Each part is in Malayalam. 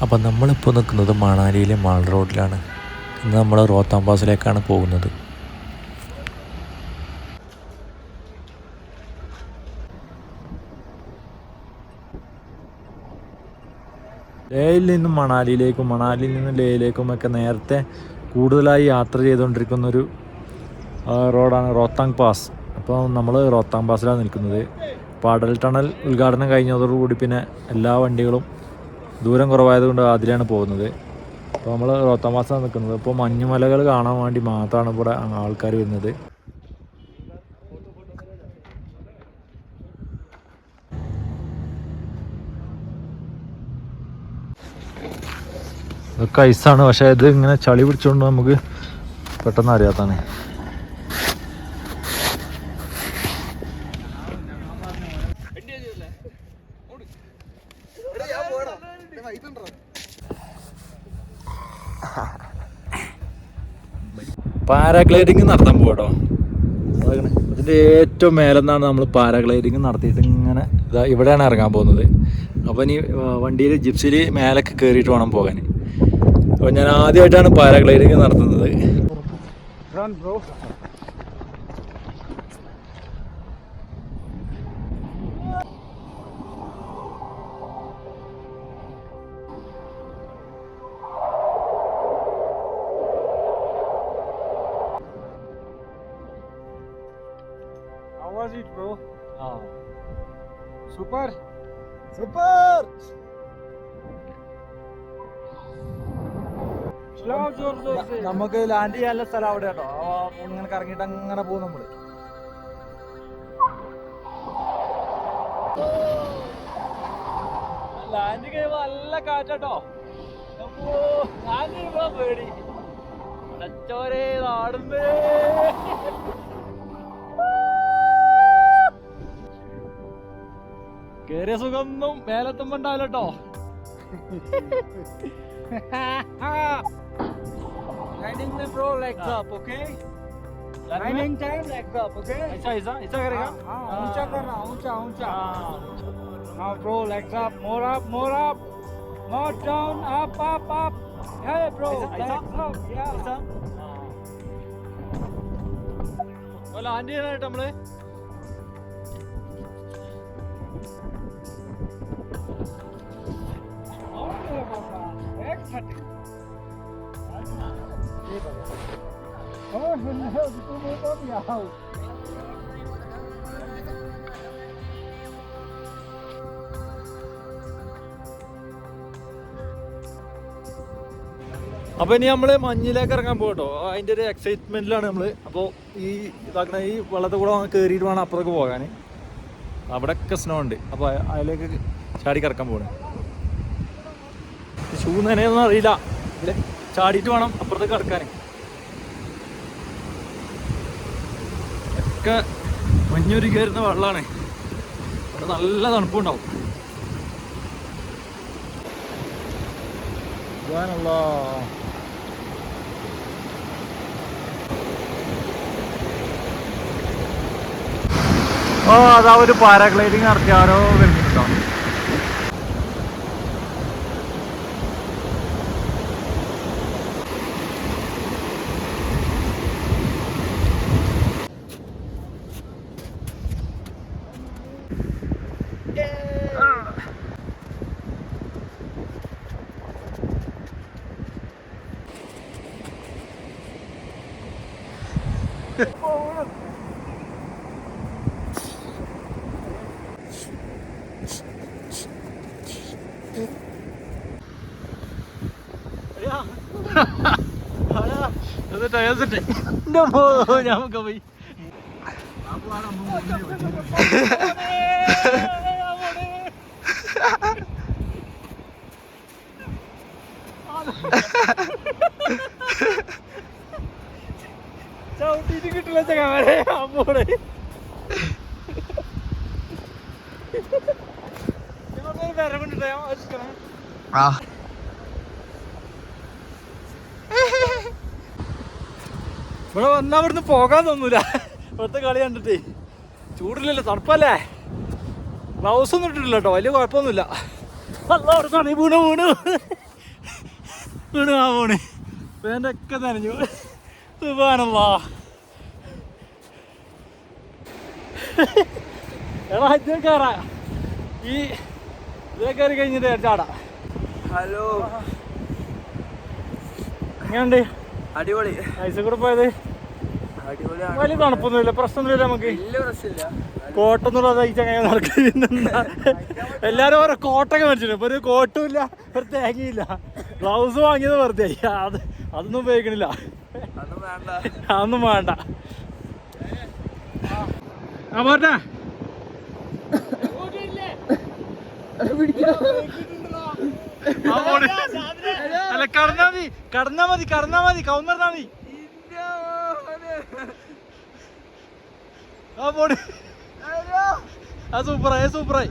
അപ്പം നമ്മളിപ്പോൾ നിൽക്കുന്നത് മണാലിയിലെ മാൾ റോഡിലാണ്. ഇന്ന് നമ്മൾ റോത്താങ് പാസിലേക്കാണ് പോകുന്നത്. ലേയിൽ നിന്നും മണാലിയിലേക്കും മണാലിയിൽ നിന്നും ലേയിലേക്കും ഒക്കെ നേരത്തെ കൂടുതലായി യാത്ര ചെയ്തുകൊണ്ടിരിക്കുന്നൊരു റോഡാണ് റോത്താങ് പാസ്. അപ്പോൾ നമ്മൾ റോത്താങ് പാസിലാണ് നിൽക്കുന്നത്. അപ്പോൾ അടൽ ടണൽ ഉദ്ഘാടനം കഴിഞ്ഞതോടുകൂടി പിന്നെ എല്ലാ വണ്ടികളും ദൂരം കുറവായതുകൊണ്ട് അതിലാണ് പോകുന്നത്. അപ്പോൾ നമ്മൾ റോത്താങ് പാസിലാണ് നിൽക്കുന്നത്. ഇപ്പോൾ മഞ്ഞുമലകൾ കാണാൻ വേണ്ടി മാത്രമാണ് ഇവിടെ ആൾക്കാർ വരുന്നത്. ഇതൊക്കെ ഐസാണ്, പക്ഷേ ഇത് ഇങ്ങനെ ചളി പിടിച്ചുകൊണ്ട് നമുക്ക് പെട്ടെന്ന് അറിയാത്താണ്. പാരാഗ്ലൈഡിങ് നടത്താൻ പോകട്ടോ. ഇതിൻ്റെ ഏറ്റവും മേലെന്നാണ് നമ്മൾ പാരാഗ്ലൈഡിങ് നടത്തിയിട്ട് ഇങ്ങനെ ഇവിടെയാണ് ഇറങ്ങാൻ പോകുന്നത്. അപ്പോൾ ഇനി വണ്ടിയിൽ ജിപ്സിയിൽ മേലൊക്കെ കയറിയിട്ട് വേണം പോകാൻ. അപ്പോൾ ഞാൻ ആദ്യമായിട്ടാണ് പാരാഗ്ലൈഡിങ് നടത്തുന്നത്. How was it, bro? Super. നമുക്ക് ലാൻഡ് ചെയ്യാനുള്ള സ്ഥലം അവിടെ കേട്ടോ. ഇങ്ങനെ കറങ്ങിയിട്ട് അങ്ങനെ പോകും നമ്മള്. ലാൻഡ് കഴിയുമ്പോ നല്ല കാറ്റാട്ടോ. ലാൻഡ് ചെയ്യുമ്പോ പേടി ചോരേ നാടുമ്പേ. കേറിയ സുഖമൊന്നും മേലെത്തുമ്പോ ഉണ്ടാവില്ലട്ടോ. Landing में bro legs up, okay? Landing time legs up, okay? ऐसा करेगा. हाँ, ऊंचा करना, ऊंचा. Now bro legs up, more up, more down, up. Hey bro, legs up, yeah. Land ചെയ്യാനായിട്ട് നമ്മള് അപ്പോൾ ഇനി നമ്മൾ മഞ്ഞിലേക്ക് ഇറങ്ങാൻ പോകട്ടോ. അതിൻ്റെ ഒരു എക്സൈറ്റ്മെൻറ്റിലാണ് നമ്മൾ. അപ്പോൾ ഈ ഇതാക്കണ ഈ വെള്ളത്തിൽ കൂടെ കയറിയിട്ട് വേണം അപ്പുറത്തേക്ക് പോകാൻ. അവിടെയൊക്കെ സ്നോ ഉണ്ട്. അപ്പോൾ അതിലേക്ക് ചാടി കിടക്കാൻ പോകണം. ഷൂ നനയൊന്നും അറിയില്ല. ഇതിൽ ചാടിയിട്ട് വേണം അപ്പുറത്തേക്ക് കിടക്കാൻ. ഒക്കെ മഞ്ഞുരുകി വരുന്ന വെള്ളമാണ്. അവിടെ നല്ല തണുപ്പുണ്ടാവും. അതാ ഒരു പാരാഗ്ലൈഡിങ് നടത്തി ആരോ വരുന്നുണ്ടോ. ഞമ്മക്ക് പോയി ചവിട്ടിട്ട് കിട്ടില്ല ചകവരെ അമ്മോടെ. വേറെ കൊണ്ടിട്ടാ ഇവിടെ വന്നാ ഇവിടുന്ന് പോകാൻ തോന്നൂല. ഇവിടുത്തെ കളി കണ്ടിട്ടേ ചൂടില്ലല്ലോ, തണുപ്പല്ലേ. ഗ്ലൗസ് ഒന്നും ഇട്ടിട്ടില്ല കേട്ടോ, വലിയ കുഴപ്പമൊന്നുമില്ല. അല്ലാവർക്കാണ് വീണ് വീണ് വീണ് ആ വീണ് പേൻ്റൊക്കെ നനഞ്ഞു. സുബ്ഹാനല്ലാ. എടാ ഇത് കയറാ, ഈ ഇത് കയറി കഴിഞ്ഞിട്ട് ചാടാ. ഹലോ, എങ്ങനെയുണ്ട്? അടിപൊളി. ഐസ് കൂടെ പോയത് അടിപൊളിയാണ്. വലിയ തണുപ്പൊന്നുമില്ല, പ്രശ്നമൊന്നുമില്ല. നമുക്ക് വലിയ പ്രശ്നമില്ല. കോട്ടൊന്നും തയ്ച്ചങ്ങനെ നടക്കുന്നുണ്ട്. എല്ലാരും ഓരോ കോട്ടൊക്കെ മേടിച്ചിട്ടുണ്ട്. ഇപ്പൊ ഒരു കോട്ടും ഇല്ല, ഒരു തേങ്ങയില്ല. ഗ്ലൗസ് വാങ്ങിയത് വെറുതെ അതൊന്നും ഉപയോഗിക്കണില്ല. അതൊന്നും വേണ്ട. ആ പോട്ടെ. അല്ല കടന്നാ മതി, കടന്നാ മതി, കടന്നാ മതി, കൗന്നറിനാ മതി. ആ പോട്. ആ സൂപ്പറായി, സൂപ്പറായി.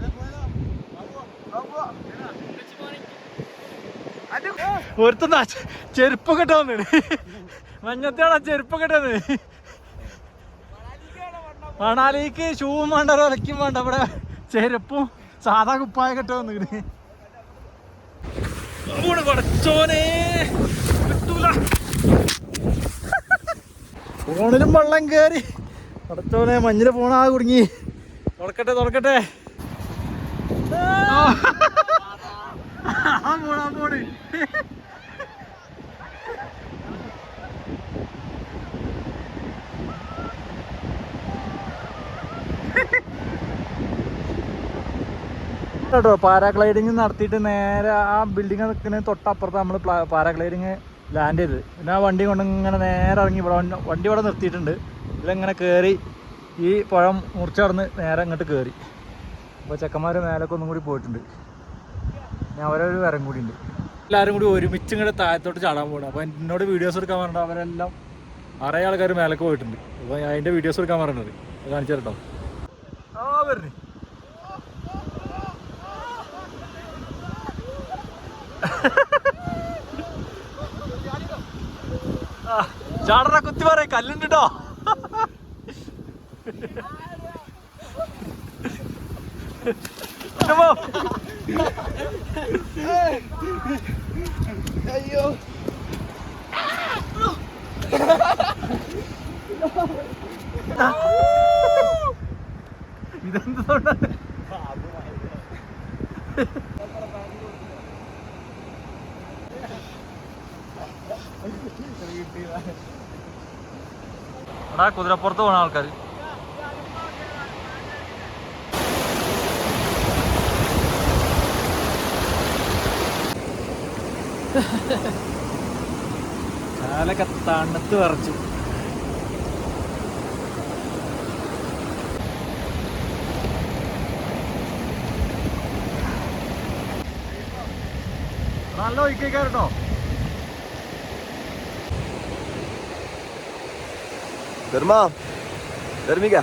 ഒരുത്തന്നാ ചെരുപ്പൊക്കെ ഇട്ട് വന്നിട്ട്, മഞ്ഞത്തോടെ ചെരുപ്പൊക്കെ ഇട്ട് വന്നത്. മണാലിക്ക് ഷൂവും വേണ്ട, ഒലക്കും വേണ്ട, ഇവിടെ ചെരുപ്പും സാധാ കുപ്പായൊക്കെ ഇട്ട് വന്നിട്ട്. കൊടച്ചോനെ കിട്ടൂല. ഫോണിലും വെള്ളം കയറി. കൊടച്ചോനെ മഞ്ഞില് ഫോണാ കുടുങ്ങി. തുറക്കട്ടെ തുറക്കട്ടെ. പോണ് കേട്ടോ. പാരാഗ്ലൈഡിങ് നടത്തിയിട്ട് നേരെ ആ ബിൽഡിങ് നിൽക്കുന്ന തൊട്ടപ്പുറത്ത് നമ്മൾ പാരാഗ്ലൈഡിങ് ലാൻഡ് ചെയ്ത്. പിന്നെ ആ വണ്ടി കൊണ്ട് ഇങ്ങനെ നേരെ ഇറങ്ങി ഇവിടെ വണ്ടി ഇവിടെ നിർത്തിയിട്ടുണ്ട്. ഇതിലിങ്ങനെ കയറി ഈ പുഴം മുറിച്ച് കടന്ന് നേരെ ഇങ്ങോട്ട് കയറി. അപ്പോൾ ചെക്കന്മാർ മേലൊക്കെ ഒന്നും കൂടി പോയിട്ടുണ്ട്. ഞാൻ അവരൊരു വരം കൂടി ഉണ്ട്. എല്ലാവരും കൂടി ഒരുമിച്ച് ഇങ്ങോട്ട് താഴത്തോട്ട് ചാടാൻ പോകണം. അപ്പോൾ എന്നോട് വീഡിയോസ് എടുക്കാൻ പറഞ്ഞിട്ട് അവരെല്ലാം 6 ആൾക്കാർ മേലൊക്കെ പോയിട്ടുണ്ട്. അപ്പോൾ ഞാൻ അതിൻ്റെ വീഡിയോസ് എടുക്കാൻ പറഞ്ഞത് കാണിച്ചു തരട്ടോ. ആ വരണേ ചാടറ കുത്തി പറ, കല്ലുണ്ട് കേട്ടോ. അയ്യോ, ഇതെന്തുകൊണ്ടാണ്? എടാ കുതിരപ്പുറത്ത് പോണ ആൾക്കാർ. കാലൊക്കെ തണുത്ത് വിറച്ചു. നല്ല ഒഴിക്കേക്കാരുട്ടോ. ധർമ്മ ധർമ്മിക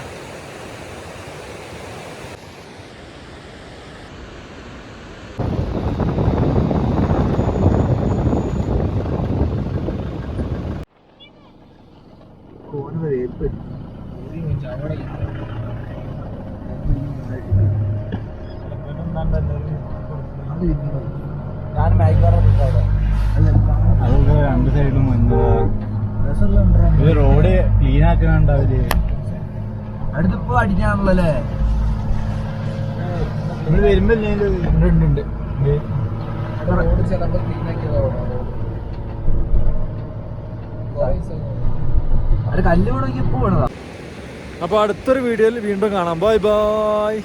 അതൊക്കെ രണ്ട് സൈഡിലും റോഡ് ക്ലീൻ ആക്കാണ്ടാവില്ലേ? അടുത്തിപ്പോ അടിക്കാണല്ലേ വരുമ്പോ ഉണ്ട്. കല്ല് കൂടെ പോണതാ. അപ്പൊ അടുത്തൊരു വീഡിയോയിൽ വീണ്ടും കാണാം. Bye bye.